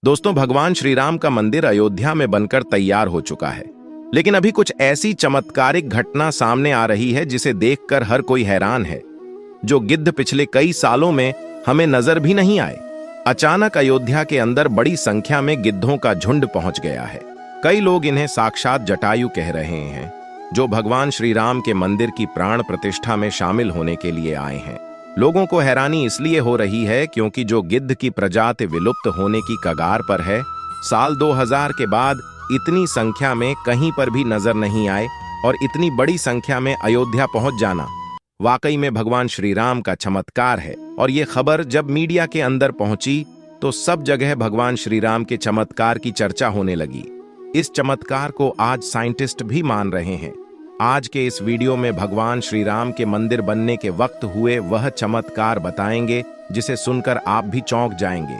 दोस्तों, भगवान श्री राम का मंदिर अयोध्या में बनकर तैयार हो चुका है, लेकिन अभी कुछ ऐसी चमत्कारिक घटना सामने आ रही है जिसे देखकर हर कोई हैरान है। जो गिद्ध पिछले कई सालों में हमें नजर भी नहीं आए, अचानक अयोध्या के अंदर बड़ी संख्या में गिद्धों का झुंड पहुंच गया है। कई लोग इन्हें साक्षात जटायु कह रहे हैं, जो भगवान श्री राम के मंदिर की प्राण प्रतिष्ठा में शामिल होने के लिए आए हैं। लोगों को हैरानी इसलिए हो रही है क्योंकि जो गिद्ध की प्रजाति विलुप्त होने की कगार पर है, साल 2000 के बाद इतनी संख्या में कहीं पर भी नजर नहीं आए और इतनी बड़ी संख्या में अयोध्या पहुंच जाना वाकई में भगवान श्री राम का चमत्कार है। और ये खबर जब मीडिया के अंदर पहुंची तो सब जगह भगवान श्री राम के चमत्कार की चर्चा होने लगी। इस चमत्कार को आज साइंटिस्ट भी मान रहे हैं। आज के इस वीडियो में भगवान श्री राम के मंदिर बनने के वक्त हुए वह चमत्कार बताएंगे जिसे सुनकर आप भी चौंक जाएंगे।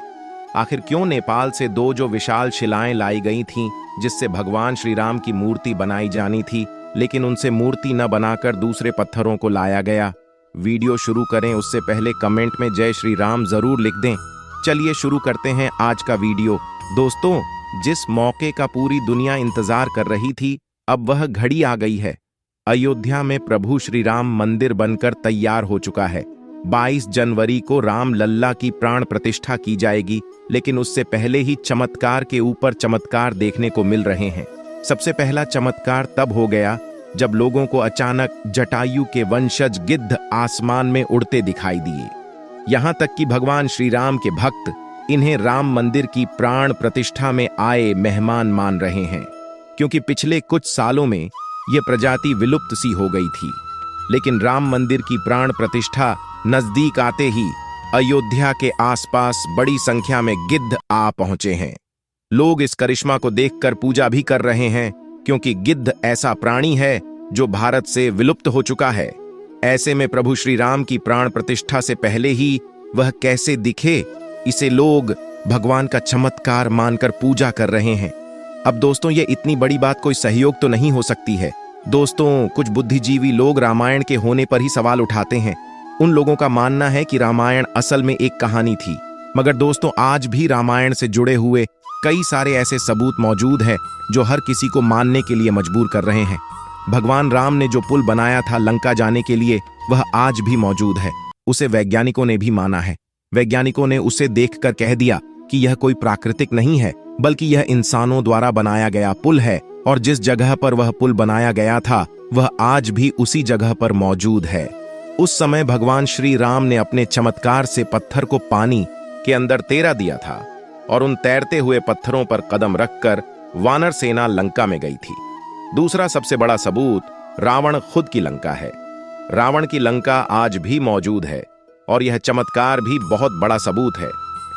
आखिर क्यों नेपाल से दो जो विशाल शिलाएं लाई गई थीं, जिससे भगवान श्री राम की मूर्ति बनाई जानी थी, लेकिन उनसे मूर्ति न बनाकर दूसरे पत्थरों को लाया गया। वीडियो शुरू करें उससे पहले कमेंट में जय श्री राम जरूर लिख दें। चलिए शुरू करते हैं आज का वीडियो। दोस्तों, जिस मौके का पूरी दुनिया इंतजार कर रही थी, अब वह घड़ी आ गई है। अयोध्या में प्रभु श्री राम मंदिर बनकर तैयार हो चुका है। 22 जनवरी को राम लल्ला की प्राण प्रतिष्ठा की जाएगी, लेकिन उससे पहले ही चमत्कार के ऊपर चमत्कार देखने को मिल रहे हैं। सबसे पहला चमत्कार तब हो गया जब लोगों को अचानक जटायु के वंशज गिद्ध आसमान में उड़ते दिखाई दिए। यहां तक कि भगवान श्री राम के भक्त इन्हें राम मंदिर की प्राण प्रतिष्ठा में आए मेहमान मान रहे हैं, क्योंकि पिछले कुछ सालों में यह प्रजाति विलुप्त सी हो गई थी। लेकिन राम मंदिर की प्राण प्रतिष्ठा नजदीक आते ही अयोध्या के आसपास बड़ी संख्या में गिद्ध आ पहुंचे हैं। लोग इस करिश्मा को देखकर पूजा भी कर रहे हैं, क्योंकि गिद्ध ऐसा प्राणी है जो भारत से विलुप्त हो चुका है। ऐसे में प्रभु श्री राम की प्राण प्रतिष्ठा से पहले ही वह कैसे दिखे, इसे लोग भगवान का चमत्कार मानकर पूजा कर रहे हैं। अब दोस्तों, ये इतनी बड़ी बात कोई सहयोग तो नहीं हो सकती है। दोस्तों, कुछ बुद्धिजीवी लोग रामायण के होने पर ही सवाल उठाते हैं। उन लोगों का मानना है कि रामायण असल में एक कहानी थी, मगर दोस्तों आज भी रामायण से जुड़े हुए कई सारे ऐसे सबूत मौजूद हैं जो हर किसी को मानने के लिए मजबूर कर रहे हैं। भगवान राम ने जो पुल बनाया था लंका जाने के लिए, वह आज भी मौजूद है। उसे वैज्ञानिकों ने भी माना है। वैज्ञानिकों ने उसे देखकर कह दिया कि यह कोई प्राकृतिक नहीं है, बल्कि यह इंसानों द्वारा बनाया गया पुल है, और जिस जगह पर वह पुल बनाया गया था वह आज भी उसी जगह पर मौजूद है। उस समय भगवान श्री राम ने अपने चमत्कार से पत्थर को पानी के अंदर तैरा दिया था, और उन तैरते हुए पत्थरों पर कदम रखकर वानर सेना लंका में गई थी। दूसरा सबसे बड़ा सबूत रावण खुद की लंका है। रावण की लंका आज भी मौजूद है, और यह चमत्कार भी बहुत बड़ा सबूत है।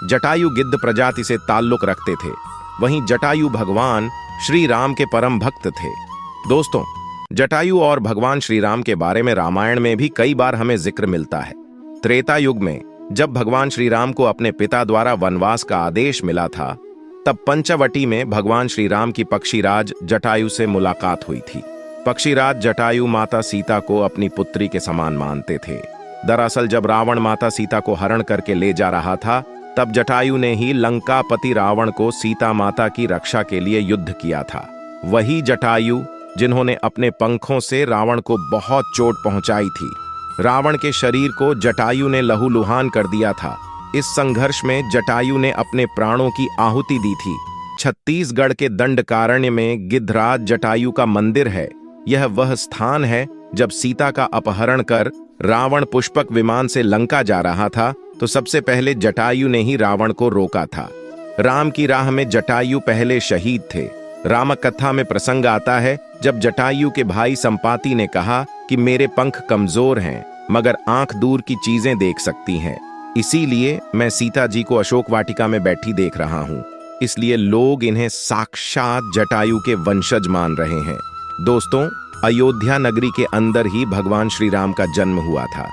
जटायु गिद्ध प्रजाति से ताल्लुक रखते थे, वहीं जटायु भगवान श्री राम के परम भक्त थे। दोस्तों, जटायु और भगवान श्री राम के बारे में रामायण में भी कई बार हमें जिक्र मिलता है। त्रेता युग में जब भगवान श्री राम को अपने पिता द्वारा वनवास का आदेश मिला था, तब पंचवटी में भगवान श्री राम की पक्षीराज जटायु से मुलाकात हुई थी। पक्षीराज जटायु माता सीता को अपनी पुत्री के समान मानते थे। दरअसल जब रावण माता सीता को हरण करके ले जा रहा था, तब जटायु ने ही लंकापति रावण को सीता माता की रक्षा के लिए युद्ध किया था। वही जटायु जिन्होंने अपने पंखों से रावण को बहुत चोट पहुंचाई थी। रावण के शरीर को जटायु ने लहूलुहान कर दिया था। इस संघर्ष में जटायु ने अपने प्राणों की आहुति दी थी। छत्तीसगढ़ के दंडकारण्य में गिद्धराज जटायु का मंदिर है। यह वह स्थान है जब सीता का अपहरण कर रावण पुष्पक विमान से लंका जा रहा था, तो सबसे पहले जटायु ने ही रावण को रोका था। राम की राह में जटायु पहले शहीद थे। रामक कथा में प्रसंग आता है जब जटायु के भाई संपाति ने कहा कि मेरे पंख कमजोर हैं, मगर आंख दूर की चीजें देख सकती हैं, इसीलिए मैं सीता जी को अशोक वाटिका में बैठी देख रहा हूं। इसलिए लोग इन्हें साक्षात जटायु के वंशज मान रहे हैं। दोस्तों, अयोध्या नगरी के अंदर ही भगवान श्री राम का जन्म हुआ था,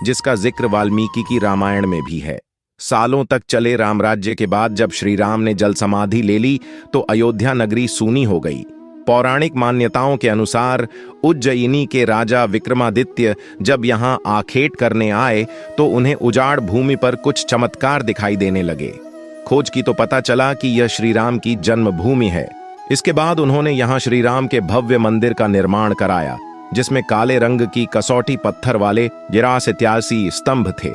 जिसका जिक्र वाल्मीकि की रामायण में भी है। सालों तक चले राम राज्य के बाद जब श्री राम ने जल समाधि ले ली, तो अयोध्या नगरी सूनी हो गई। पौराणिक मान्यताओं के अनुसार उज्जयिनी के राजा विक्रमादित्य जब यहां आखेट करने आए, तो उन्हें उजाड़ भूमि पर कुछ चमत्कार दिखाई देने लगे। खोज की तो पता चला कि यह श्री राम की जन्मभूमि है। इसके बाद उन्होंने यहाँ श्री राम के भव्य मंदिर का निर्माण कराया, जिसमें काले रंग की कसौटी पत्थर वाले 83 स्तंभ थे।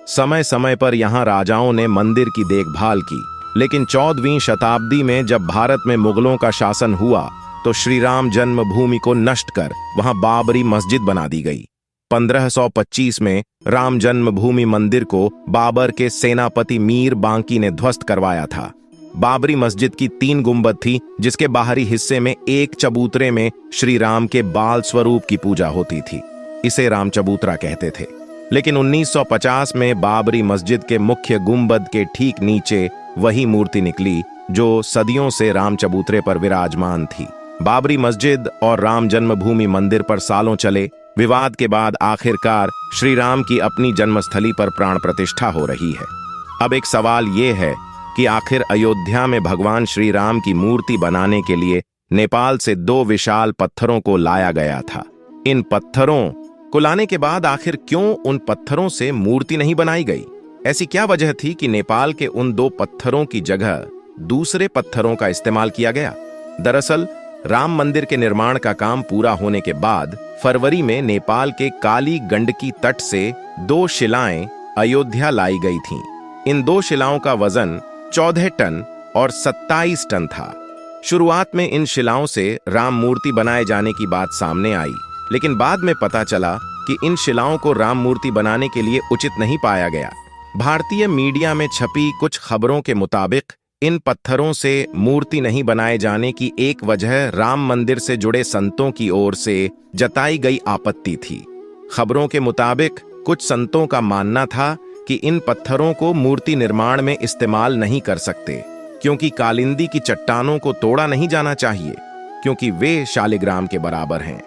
समय समय पर यहाँ राजाओं ने मंदिर की देखभाल की, लेकिन 14वीं शताब्दी में जब भारत में मुगलों का शासन हुआ तो श्री राम जन्मभूमि को नष्ट कर वहां बाबरी मस्जिद बना दी गई। 1525 में राम जन्मभूमि मंदिर को बाबर के सेनापति मीर बांकी ने ध्वस्त करवाया था। बाबरी मस्जिद की 3 गुंबद थी, जिसके बाहरी हिस्से में एक चबूतरे में श्री राम के बाल स्वरूप की पूजा होती थी। इसे राम चबूतरा कहते थे। लेकिन 1950 में बाबरी मस्जिद के मुख्य गुंबद के ठीक नीचे वही मूर्ति निकली जो सदियों से राम चबूतरे पर विराजमान थी। बाबरी मस्जिद और राम जन्मभूमि मंदिर पर सालों चले विवाद के बाद आखिरकार श्री राम की अपनी जन्मस्थली पर प्राण प्रतिष्ठा हो रही है। अब एक सवाल ये है कि आखिर अयोध्या में भगवान श्री राम की मूर्ति बनाने के लिए नेपाल से 2 विशाल पत्थरों को लाया गया था। इन पत्थरों को लाने के बाद आखिर क्यों उन पत्थरों से मूर्ति नहीं बनाई गई? ऐसी क्या वजह थी कि नेपाल के उन 2 पत्थरों की जगह दूसरे पत्थरों का इस्तेमाल किया गया? दरअसल राम मंदिर के निर्माण का काम पूरा होने के बाद फरवरी में नेपाल के काली गंडकी तट से 2 शिलाएं अयोध्या लाई गई थीं। इन 2 शिलाओं का वजन 14 टन और 27 टन था। शुरुआत में इन शिलाओं से राम मूर्ति बनाए जाने की बात सामने आई, लेकिन बाद में पता चला कि इन शिलाओं को राम मूर्ति बनाने के लिए उचित नहीं पाया गया। भारतीय मीडिया में छपी कुछ खबरों के मुताबिक इन पत्थरों से मूर्ति नहीं बनाए जाने की एक वजह राम मंदिर से जुड़े संतों की ओर से जताई गई आपत्ति थी। खबरों के मुताबिक कुछ संतों का मानना था कि इन पत्थरों को मूर्ति निर्माण में इस्तेमाल नहीं कर सकते, क्योंकि कालिंदी की चट्टानों को तोड़ा नहीं जाना चाहिए, क्योंकि वे शालिग्राम के बराबर हैं।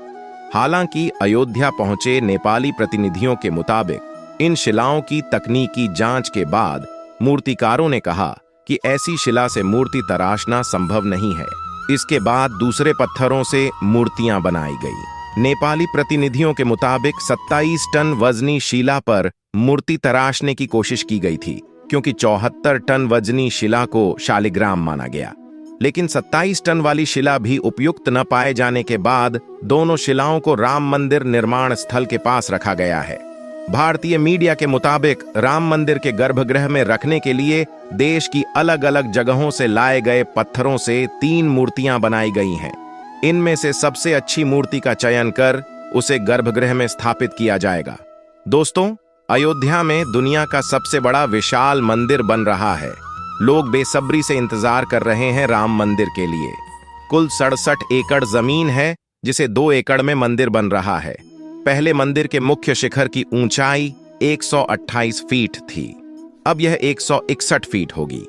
हालांकि अयोध्या पहुंचे नेपाली प्रतिनिधियों के मुताबिक इन शिलाओं की तकनीकी जांच के बाद मूर्तिकारों ने कहा कि ऐसी शिला से मूर्ति तराशना संभव नहीं है। इसके बाद दूसरे पत्थरों से मूर्तियां बनाई गई। नेपाली प्रतिनिधियों के मुताबिक 27 टन वजनी शिला पर मूर्ति तराशने की कोशिश की गई थी, क्योंकि 74 टन वजनी शिला को शालिग्राम माना गया। लेकिन 27 टन वाली शिला भी उपयुक्त न पाए जाने के बाद दोनों शिलाओं को राम मंदिर निर्माण स्थल के पास रखा गया है। भारतीय मीडिया के मुताबिक राम मंदिर के गर्भगृह में रखने के लिए देश की अलग अलग जगहों से लाए गए पत्थरों से 3 मूर्तियां बनाई गई हैं। इनमें से सबसे अच्छी मूर्ति का चयन कर उसे गर्भगृह में स्थापित किया जाएगा। दोस्तों, अयोध्या में दुनिया का सबसे बड़ा विशाल मंदिर बन रहा है। लोग बेसब्री से इंतजार कर रहे हैं राम मंदिर के लिए। कुल 67 एकड़ जमीन है, जिसे 2 एकड़ में मंदिर बन रहा है। पहले मंदिर के मुख्य शिखर की ऊंचाई 128 फीट थी, अब यह 161 फीट होगी।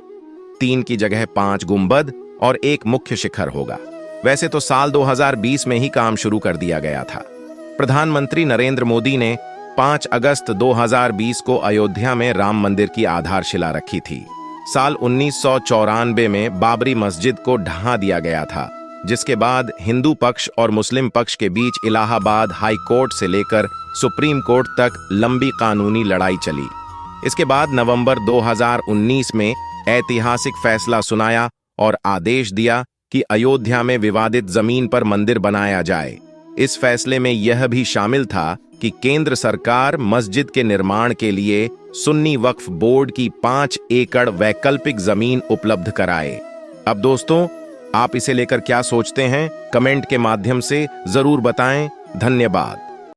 3 की जगह 5 गुंबद और 1 मुख्य शिखर होगा। वैसे तो साल 2020 में ही काम शुरू कर दिया गया था। प्रधानमंत्री नरेंद्र मोदी ने 5 अगस्त 2020 को अयोध्या में राम मंदिर की आधारशिला रखी थी। साल 1994 में बाबरी मस्जिद को ढहा दिया गया था, जिसके बाद हिंदू पक्ष और मुस्लिम पक्ष के बीच इलाहाबाद हाई कोर्ट से लेकर सुप्रीम कोर्ट तक लंबी कानूनी लड़ाई चली। इसके बाद नवंबर 2019 में ऐतिहासिक फैसला सुनाया और आदेश दिया कि अयोध्या में विवादित जमीन पर मंदिर बनाया जाए। इस फैसले में यह भी शामिल था कि केंद्र सरकार मस्जिद के निर्माण के लिए सुन्नी वक्फ बोर्ड की 5 एकड़ वैकल्पिक जमीन उपलब्ध कराए। अब दोस्तों, आप इसे लेकर क्या सोचते हैं? कमेंट के माध्यम से जरूर बताएं। धन्यवाद।